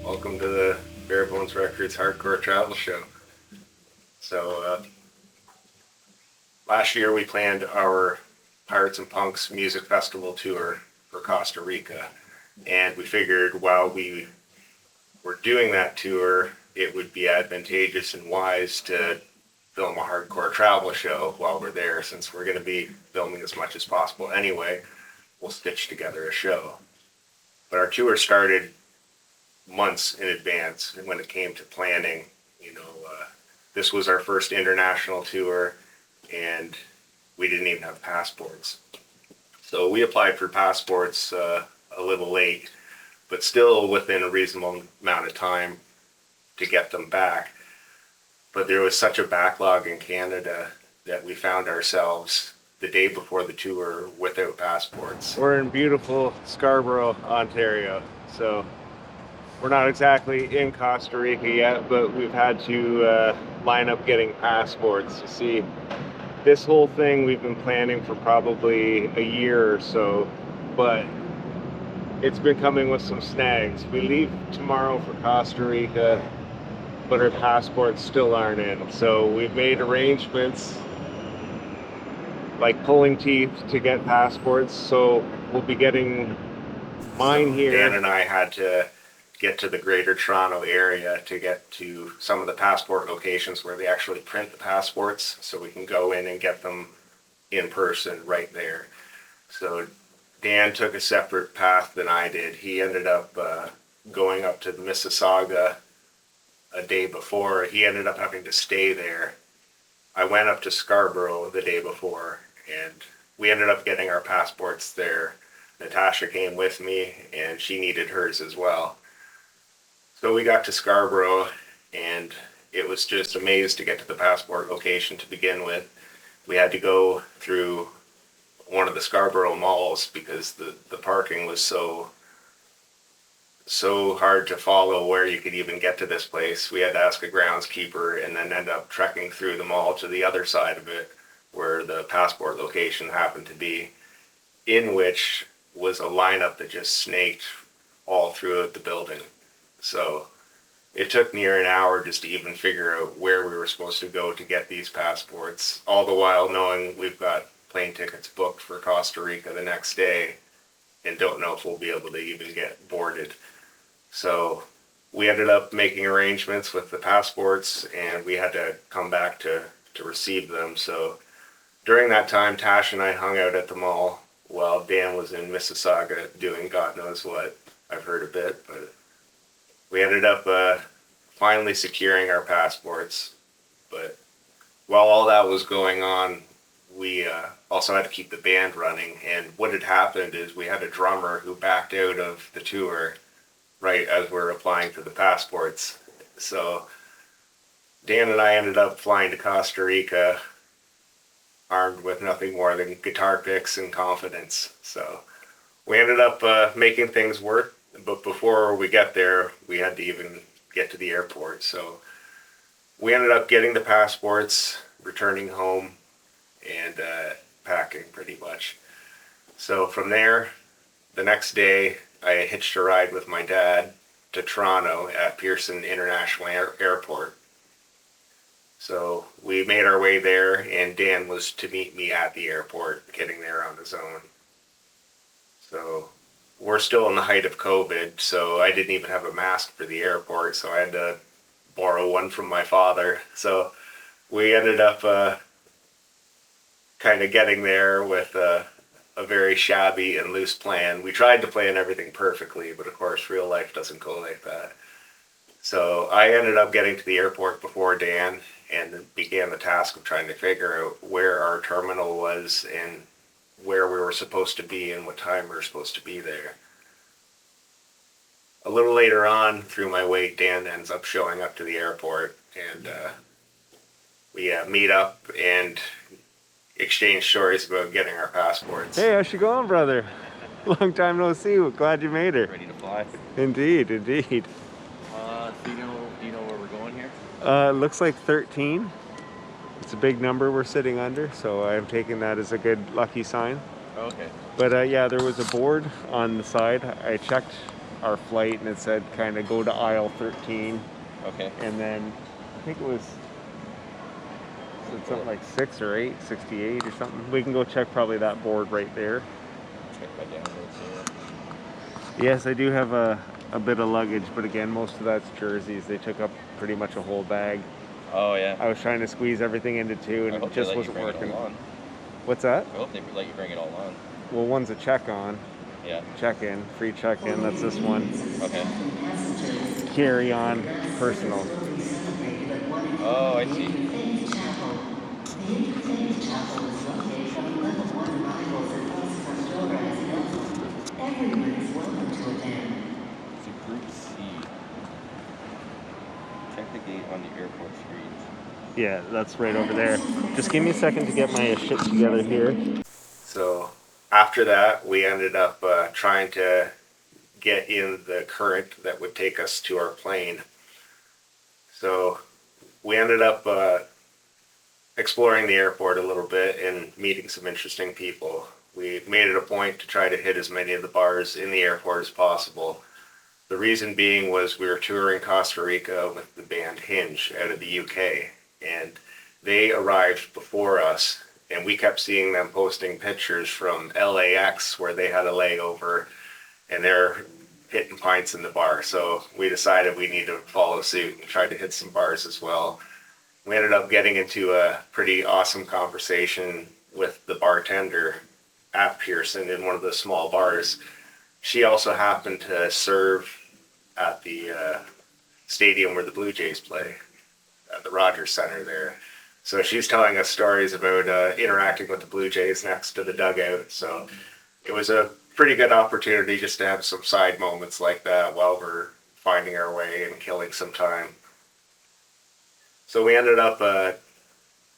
Welcome to the Reprobates Records Hardcore Travel Show. So, last year we planned our Pirates and Punks Music Festival tour for Costa Rica, and we figured while we were doing that tour, it would be advantageous and wise to film a hardcore travel show while we're there, since we're going to be filming as much as possible anyway. We'll stitch together a show. But our tour started months in advance when it came to planning. This was our first international tour, and we didn't even have passports. So we applied for passports a little late, but still within a reasonable amount of time to get them back. But there was such a backlog in Canada that we found ourselves the day before the tour without passports. We're in beautiful Scarborough, Ontario, so we're not exactly in Costa Rica yet, but we've had to line up getting passports. You see, this whole thing we've been planning for probably a year or so, but it's been coming with some snags. We leave tomorrow for Costa Rica, but our passports still aren't in. So we've made arrangements, like pulling teeth, to get passports. So we'll be getting mine here. Dan and I had to get to the Greater Toronto area to get to some of the passport locations where they actually print the passports, so we can go in and get them in person right there. So Dan took a separate path than I did. He ended up going up to Mississauga a day before. He ended up having to stay there. I went up to Scarborough the day before, and we ended up getting our passports there. Natasha came with me, and she needed hers as well. So we got to Scarborough, and it was just a maze to get to the passport location to begin with. We had to go through one of the Scarborough malls because the parking was so hard to follow where you could even get to this place. We had to ask a groundskeeper and then end up trekking through the mall to the other side of it where the passport location happened to be, in which was a lineup that just snaked all throughout the building. So it took near an hour just to even figure out where we were supposed to go to get these passports, all the while knowing we've got plane tickets booked for Costa Rica the next day and don't know if we'll be able to even get boarded. So we ended up making arrangements with the passports, and we had to come back to receive them. So during that time, Tash and I hung out at the mall while Dan was in Mississauga doing God knows what. I've heard a bit, but we ended up finally securing our passports. But while all that was going on, we also had to keep the band running. And what had happened is we had a drummer who backed out of the tour right as we're applying for the passports. So Dan and I ended up flying to Costa Rica armed with nothing more than guitar picks and confidence. So we ended up making things work. But before we get there, we had to even get to the airport. So we ended up getting the passports, returning home, and packing pretty much. So from there, the next day, I hitched a ride with my dad to Toronto at Pearson International Airport. So we made our way there, and Dan was to meet me at the airport, getting there on his own. So we're still in the height of COVID, so I didn't even have a mask for the airport, so I had to borrow one from my father. So we ended up kind of getting there with a very shabby and loose plan. We tried to plan everything perfectly, but of course, real life doesn't go like that. So I ended up getting to the airport before Dan and began the task of trying to figure out where our terminal was and where we were supposed to be and what time we were supposed to be there. A little later on, through my wait, Dan ends up showing up to the airport, and we meet up and exchange stories about getting our passports. Hey, how's it going, brother? Long time no see. Glad you made it. Ready to fly? Indeed, indeed. Do you know where we're going here? Looks like 13. It's a big number we're sitting under, so I'm taking that as a good lucky sign. Okay. But yeah, there was a board on the side. I checked our flight and it said kind of go to aisle 13. Okay. And then I think it was something like 6 or 8, 68 or something. We can go check probably that board right there. Check my downloads here. Yes, I do have a bit of luggage, but again, most of that's jerseys. They took up pretty much a whole bag. Oh yeah. I was trying to squeeze everything into two, and it just wasn't working. What's that? I hope they let you bring it all on. Well, one's a check-on. Yeah. Check-in, free check-in. That's this one. Okay. Carry-on, personal. Oh, I see. It's a group C. Check the gate on the airport screens. Yeah, that's right over there. Just give me a second to get my shit together here. So after that, we ended up trying to get in the current that would take us to our plane. So we ended up exploring the airport a little bit and meeting some interesting people. We made it a point to try to hit as many of the bars in the airport as possible. The reason being was we were touring Costa Rica with the band Hinge out of the UK, and they arrived before us, and we kept seeing them posting pictures from LAX where they had a layover, and they're hitting pints in the bar. So we decided we need to follow suit and try to hit some bars as well. We ended up getting into a pretty awesome conversation with the bartender at Pearson in one of the small bars. She also happened to serve at the stadium where the Blue Jays play, at the Rogers Center there. So she's telling us stories about interacting with the Blue Jays next to the dugout. So it was a pretty good opportunity just to have some side moments like that while we're finding our way and killing some time. So we ended up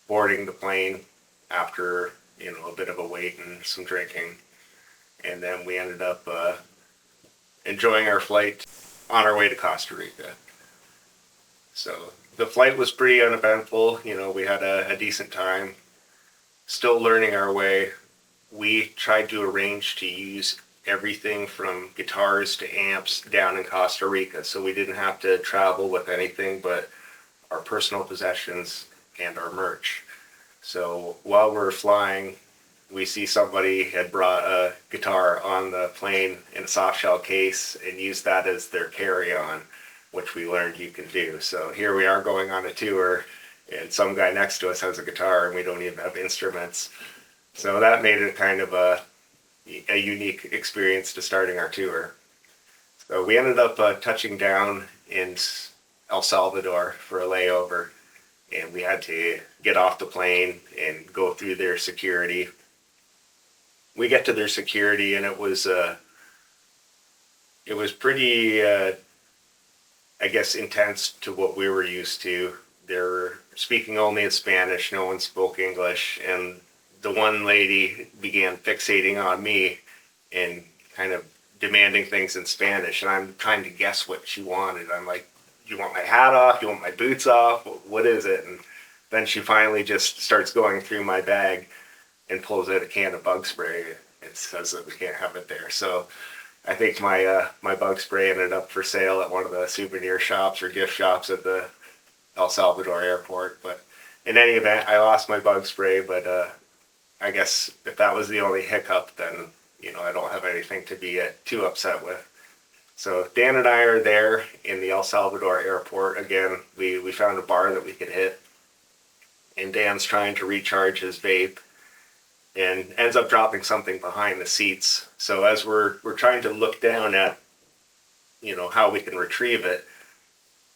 boarding the plane after, a bit of a wait and some drinking. And then we ended up enjoying our flight on our way to Costa Rica. So the flight was pretty uneventful. We had a decent time. Still learning our way. We tried to arrange to use everything from guitars to amps down in Costa Rica, so we didn't have to travel with anything but our personal possessions and our merch. So while we're flying, we see somebody had brought a guitar on the plane in a soft shell case and used that as their carry-on, which we learned you can do. So here we are going on a tour, and some guy next to us has a guitar, and we don't even have instruments. So that made it kind of a unique experience to starting our tour. So we ended up touching down in El Salvador for a layover, and we had to get off the plane and go through their security. We get to their security, and it was pretty, I guess, intense to what we were used to. They were speaking only in Spanish, no one spoke English, and the one lady began fixating on me and kind of demanding things in Spanish, and I'm trying to guess what she wanted. I'm like, do you want my hat off? Do you want my boots off? What is it? And then she finally just starts going through my bag and pulls out a can of bug spray. It says that we can't have it there. So I think my bug spray ended up for sale at one of the souvenir shops or gift shops at the El Salvador airport. But in any event, I lost my bug spray, but I guess if that was the only hiccup, then I don't have anything to be too upset with. So Dan and I are there in the El Salvador airport. Again, we found a bar that we could hit. And Dan's trying to recharge his vape and ends up dropping something behind the seats. So as we're trying to look down at, how we can retrieve it,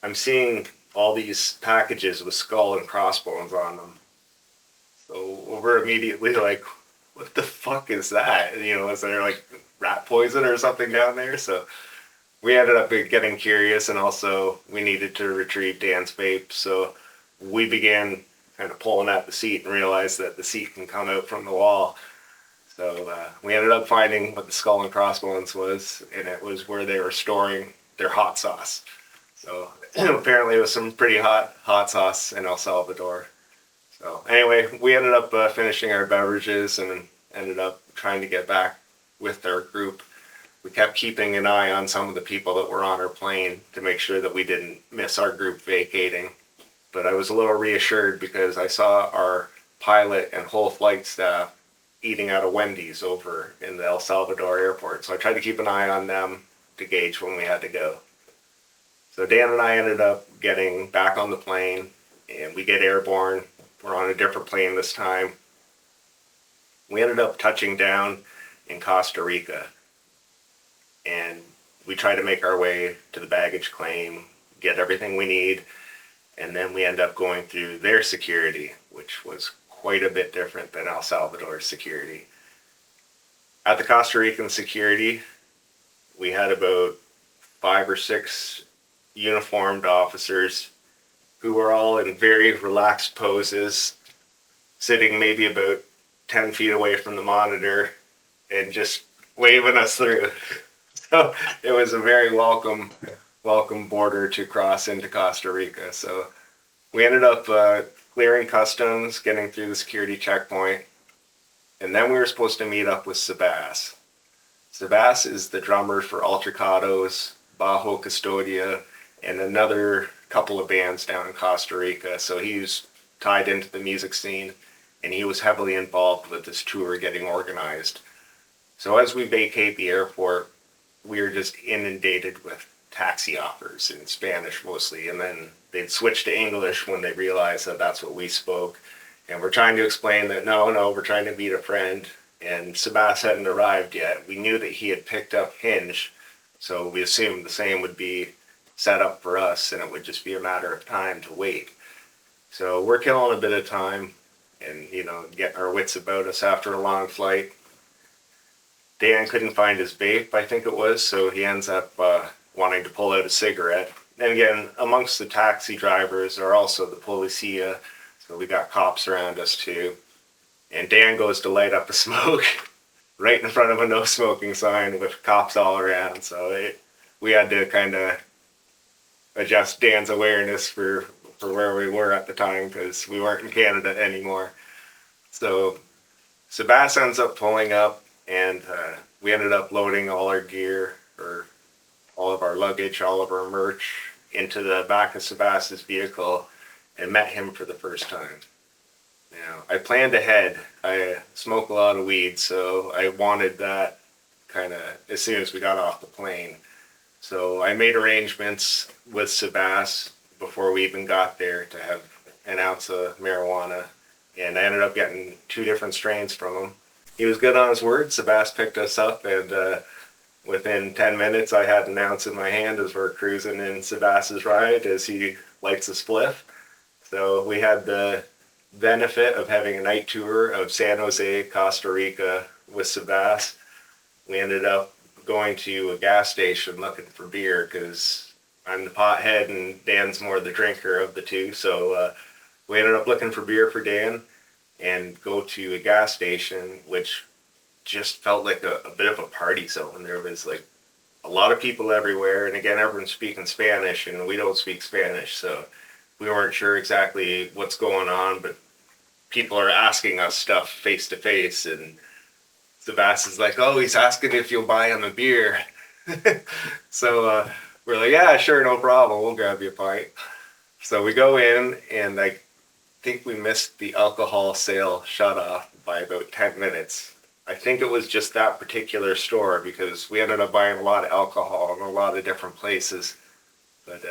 I'm seeing all these packages with skull and crossbones on them. So we're immediately like, what the fuck is that? Is there like rat poison or something down there? So we ended up getting curious, and also we needed to retrieve Dan's vape. So we began kind of pulling at the seat and realized that the seat can come out from the wall. So we ended up finding what the skull and crossbones was, and it was where they were storing their hot sauce. So apparently it was some pretty hot sauce in El Salvador. So anyway, we ended up finishing our beverages and ended up trying to get back with our group. We kept keeping an eye on some of the people that were on our plane to make sure that we didn't miss our group vacating. But I was a little reassured because I saw our pilot and whole flight staff eating out of Wendy's over in the El Salvador airport. So I tried to keep an eye on them to gauge when we had to go. So Dan and I ended up getting back on the plane, and we get airborne. We're on a different plane this time. We ended up touching down in Costa Rica, and we try to make our way to the baggage claim, get everything we need, and then we end up going through their security, which was quite a bit different than El Salvador's security. At the Costa Rican security, we had about 5 or 6 uniformed officers who were all in very relaxed poses, sitting maybe about 10 feet away from the monitor and just waving us through. So it was a very welcome border to cross into Costa Rica. So we ended up clearing customs, getting through the security checkpoint, and then we were supposed to meet up with Sebas. Sebas is the drummer for Ultracados, Bajo Custodia, and another couple of bands down in Costa Rica. So he's tied into the music scene, and he was heavily involved with this tour getting organized. So as we vacate the airport, we were just inundated with taxi offers in Spanish mostly, and then they'd switch to English when they realized that that's what we spoke. And we're trying to explain that no, we're trying to meet a friend. And Sebas hadn't arrived yet. We knew that he had picked up Hinge, so we assumed the same would be set up for us, and it would just be a matter of time to wait. So we're killing a bit of time and, getting our wits about us after a long flight. Dan couldn't find his vape, I think it was, so he ends up wanting to pull out a cigarette. And again, amongst the taxi drivers are also the policia, so we got cops around us too. And Dan goes to light up a smoke right in front of a no smoking sign with cops all around. So we had to kind of adjust Dan's awareness for where we were at the time, because we weren't in Canada anymore. So Sebas ends up pulling up, and we ended up loading all our gear, or all of our luggage, all of our merch, into the back of Sebas's vehicle, and met him for the first time. Now, I planned ahead. I smoke a lot of weed, so I wanted that kind of as soon as we got off the plane. So I made arrangements with Sebas before we even got there to have an ounce of marijuana, and I ended up getting 2 different strains from him. He was good on his word. Sebas picked us up, and within 10 minutes I had an ounce in my hand as we're cruising in Sebas's ride as he lights a spliff. So we had the benefit of having a night tour of San Jose, Costa Rica with Sebas. We ended up going to a gas station looking for beer because I'm the pothead and Dan's more the drinker of the two. So we ended up looking for beer for Dan and go to a gas station, which just felt like a bit of a party zone. There was like a lot of people everywhere, and again, everyone's speaking Spanish and we don't speak Spanish, so we weren't sure exactly what's going on, but people are asking us stuff face to face, and Sebastian's like, oh, he's asking if you'll buy him a beer. So we're like, yeah, sure, no problem, we'll grab you a pint. So we go in, and I think we missed the alcohol sale shut off by about 10 minutes. I think it was just that particular store because we ended up buying a lot of alcohol in a lot of different places. But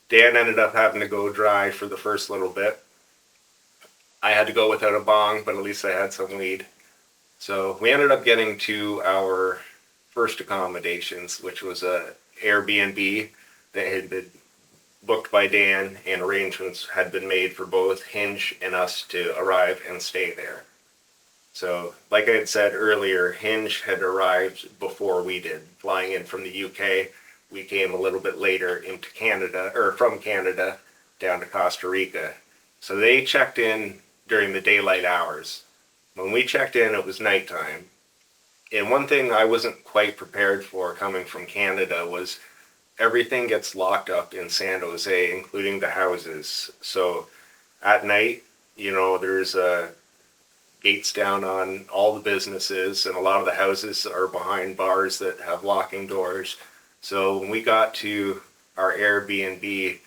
Dan ended up having to go dry for the first little bit. I had to go without a bong, but at least I had some weed. So we ended up getting to our first accommodations, which was a Airbnb that had been booked by Dan, and arrangements had been made for both Hinge and us to arrive and stay there. So, like I had said earlier, Hinge had arrived before we did, flying in from the UK. We came a little bit later into Canada, or from Canada down to Costa Rica. So they checked in during the daylight hours. When we checked in, it was nighttime. And one thing I wasn't quite prepared for coming from Canada was everything gets locked up in San Jose, including the houses. So at night, there's gates down on all the businesses, and a lot of the houses are behind bars that have locking doors. So when we got to our Airbnb,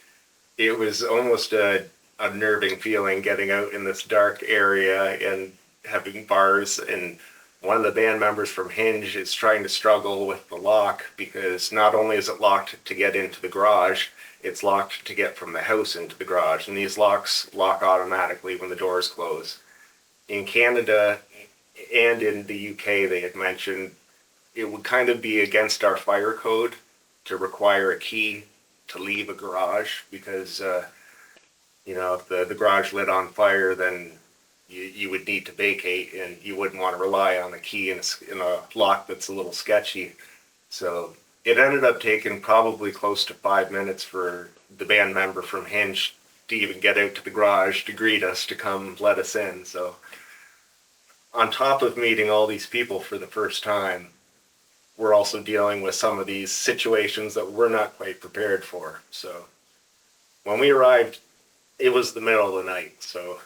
it was almost a unnerving feeling getting out in this dark area and having bars. And one of the band members from Hinge is trying to struggle with the lock because not only is it locked to get into the garage, it's locked to get from the house into the garage. And these locks lock automatically when the doors close. In Canada and in the UK, they had mentioned it would kind of be against our fire code to require a key to leave a garage because, if the garage lit on fire, then you would need to vacate, and you wouldn't want to rely on a key in a lock that's a little sketchy. So it ended up taking probably close to 5 minutes for the band member from Hinge to even get out to the garage to greet us, to come let us in. So on top of meeting all these people for the first time, we're also dealing with some of these situations that we're not quite prepared for. So when we arrived, it was the middle of the night. So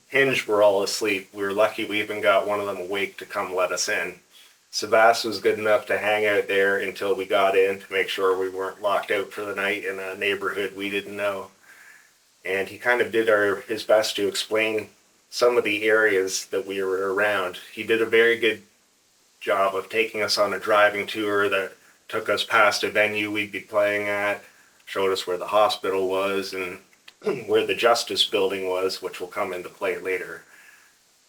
Hinge were all asleep. We were lucky we even got one of them awake to come let us in. Sebas was good enough to hang out there until we got in to make sure we weren't locked out for the night in a neighborhood we didn't know. And he kind of did his best to explain some of the areas that we were around. He did a very good job of taking us on a driving tour that took us past a venue we'd be playing at, showed us where the hospital was and where the Justice building was, which will come into play later.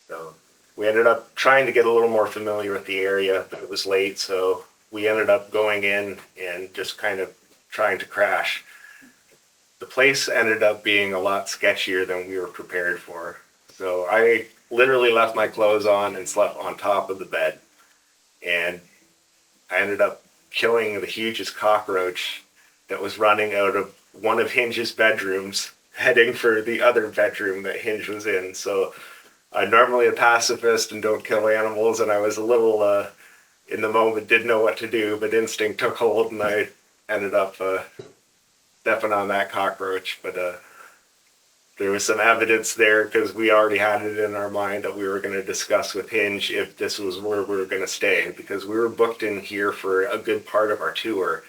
So we ended up trying to get a little more familiar with the area, but it was late, so we ended up going in and just kind of trying to crash. The place ended up being a lot sketchier than we were prepared for. So I literally left my clothes on and slept on top of the bed. And I ended up killing the hugest cockroach that was running out of one of Hinge's bedrooms, heading for the other bedroom that Hinge was in. So I'm normally a pacifist and don't kill animals, and I was a little, in the moment, didn't know what to do, but instinct took hold, and I ended up stepping on that cockroach. But there was some evidence there because we already had it in our mind that we were going to discuss with Hinge if this was where we were going to stay, because we were booked in here for a good part of our tour,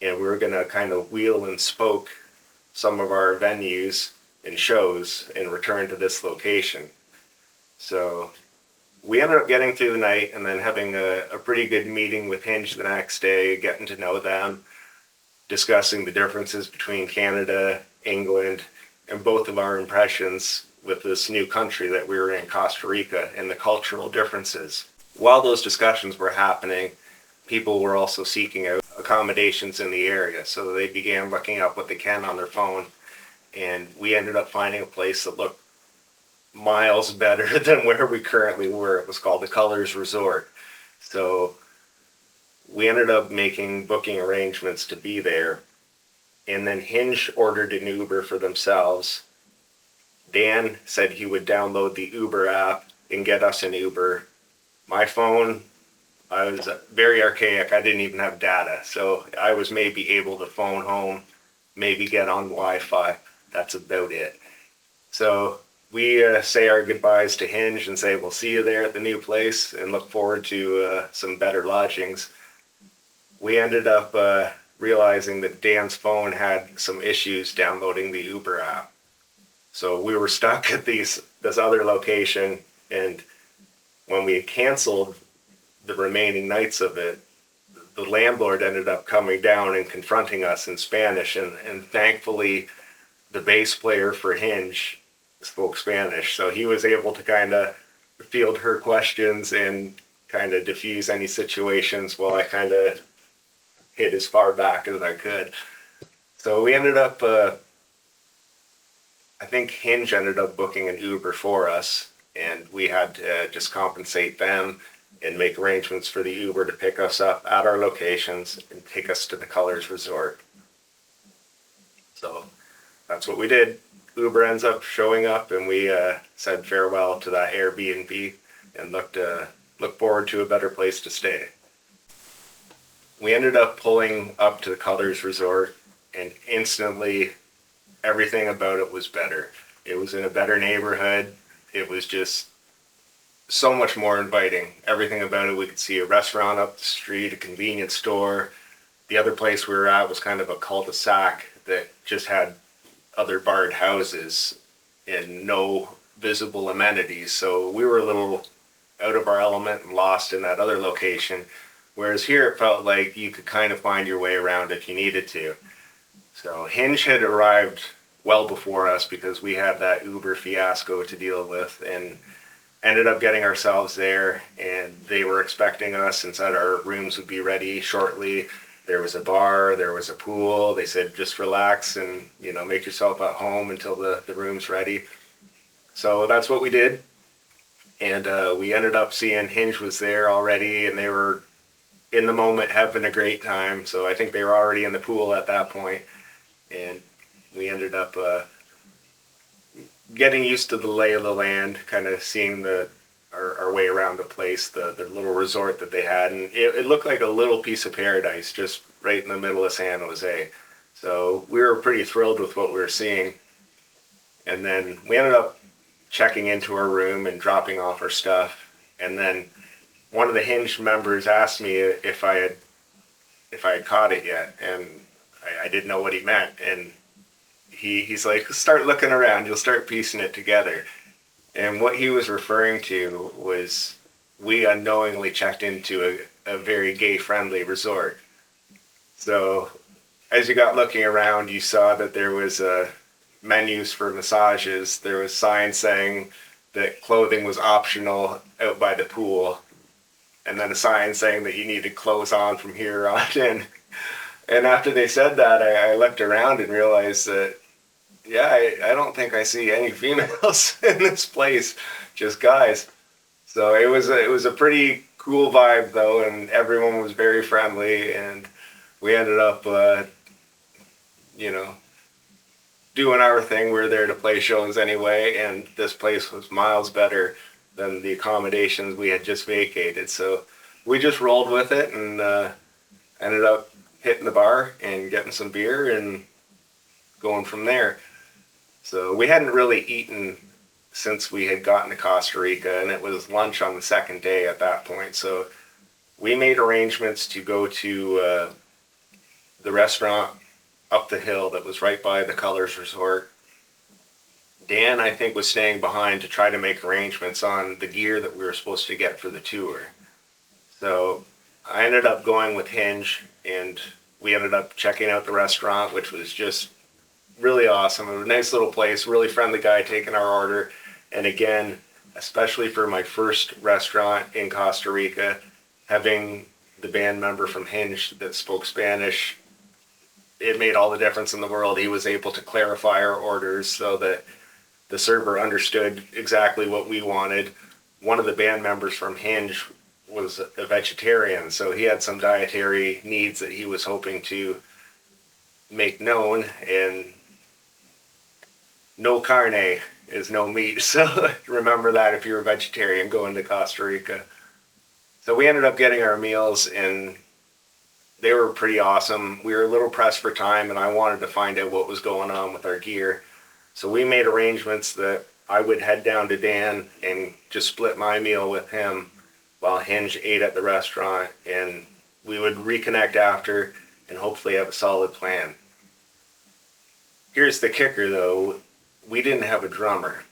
and we were going to kind of wheel and spoke some of our venues and shows and return to this location. So we ended up getting through the night and then having a pretty good meeting with Hinge the next day, getting to know them, discussing the differences between Canada, England, and both of our impressions with this new country that we were in, Costa Rica, and the cultural differences. While those discussions were happening, people were also seeking out accommodations in the area, so they began looking up what they can on their phone, and we ended up finding a place that looked miles better than where we currently were. It was called the Colors Resort. So we ended up booking arrangements to be there, and then Hinge ordered an Uber for themselves. Dan said he would download the Uber app and get us an Uber. My phone, I was very archaic. I didn't even have data, so I was maybe able to phone home, maybe get on Wi-Fi. That's about it. So we say our goodbyes to Hinge and say we'll see you there at the new place and look forward to some better lodgings. We ended up realizing that Dan's phone had some issues downloading the Uber app. So we were stuck at this other location, and when we had canceled the remaining nights of it, the landlord ended up coming down and confronting us in Spanish, and thankfully the bass player for Hinge spoke Spanish, so he was able to kind of field her questions and kind of diffuse any situations while I kind of hid as far back as I could. So we ended up, I think Hinge ended up booking an Uber for us, and we had to just compensate them and make arrangements for the Uber to pick us up at our locations and take us to the Colors Resort. So that's what we did. Uber ends up showing up, and we said farewell to that Airbnb and look forward to a better place to stay. We ended up pulling up to the Colors Resort, and instantly everything about it was better. It was in a better neighborhood. It was just so much more inviting. Everything about it, we could see a restaurant up the street, a convenience store. The other place we were at was kind of a cul-de-sac that just had other barred houses and no visible amenities. So we were a little out of our element and lost in that other location. Whereas here it felt like you could kind of find your way around if you needed to. So Hinge had arrived well before us because we had that Uber fiasco to deal with, and ended up getting ourselves there, and they were expecting us and said our rooms would be ready shortly. There was a bar, there was a pool. They said just relax and, you know, make yourself at home until the room's ready. So that's what we did. And we ended up seeing Hinge was there already, and they were in the moment having a great time. So I think they were already in the pool at that point. And we ended up getting used to the lay of the land, kind of seeing our way around the place, the little resort that they had. And it looked like a little piece of paradise just right in the middle of San Jose. So we were pretty thrilled with what we were seeing. And then we ended up checking into our room and dropping off our stuff. And then one of the Hinge members asked me if I had caught it yet. And I didn't know what he meant. And he's like, start looking around, you'll start piecing it together. And what he was referring to was we unknowingly checked into a very gay-friendly resort. So as you got looking around, you saw that there was menus for massages. There was signs saying that clothing was optional out by the pool. And then a sign saying that you needed clothes on from here on in. And after they said that, I looked around and realized that, yeah, I don't think I see any females in this place, just guys. So it was a pretty cool vibe though, and everyone was very friendly, and we ended up, doing our thing. We were there to play shows anyway, and this place was miles better than the accommodations we had just vacated. So we just rolled with it and ended up hitting the bar and getting some beer and going from there. So we hadn't really eaten since we had gotten to Costa Rica, and it was lunch on the second day at that point. So we made arrangements to go to the restaurant up the hill that was right by the Colors Resort. Dan, I think, was staying behind to try to make arrangements on the gear that we were supposed to get for the tour. So I ended up going with Hinge, and we ended up checking out the restaurant, which was just really awesome. It was a nice little place, really friendly guy taking our order. And again, especially for my first restaurant in Costa Rica, having the band member from Hinge that spoke Spanish, it made all the difference in the world. He was able to clarify our orders so that the server understood exactly what we wanted. One of the band members from Hinge was a vegetarian, so he had some dietary needs that he was hoping to make known, and no carne is no meat. So remember that if you're a vegetarian going to Costa Rica. So we ended up getting our meals, and they were pretty awesome. We were a little pressed for time, and I wanted to find out what was going on with our gear. So we made arrangements that I would head down to Dan and just split my meal with him while Hinge ate at the restaurant, and we would reconnect after and hopefully have a solid plan. Here's the kicker though, we didn't have a drummer.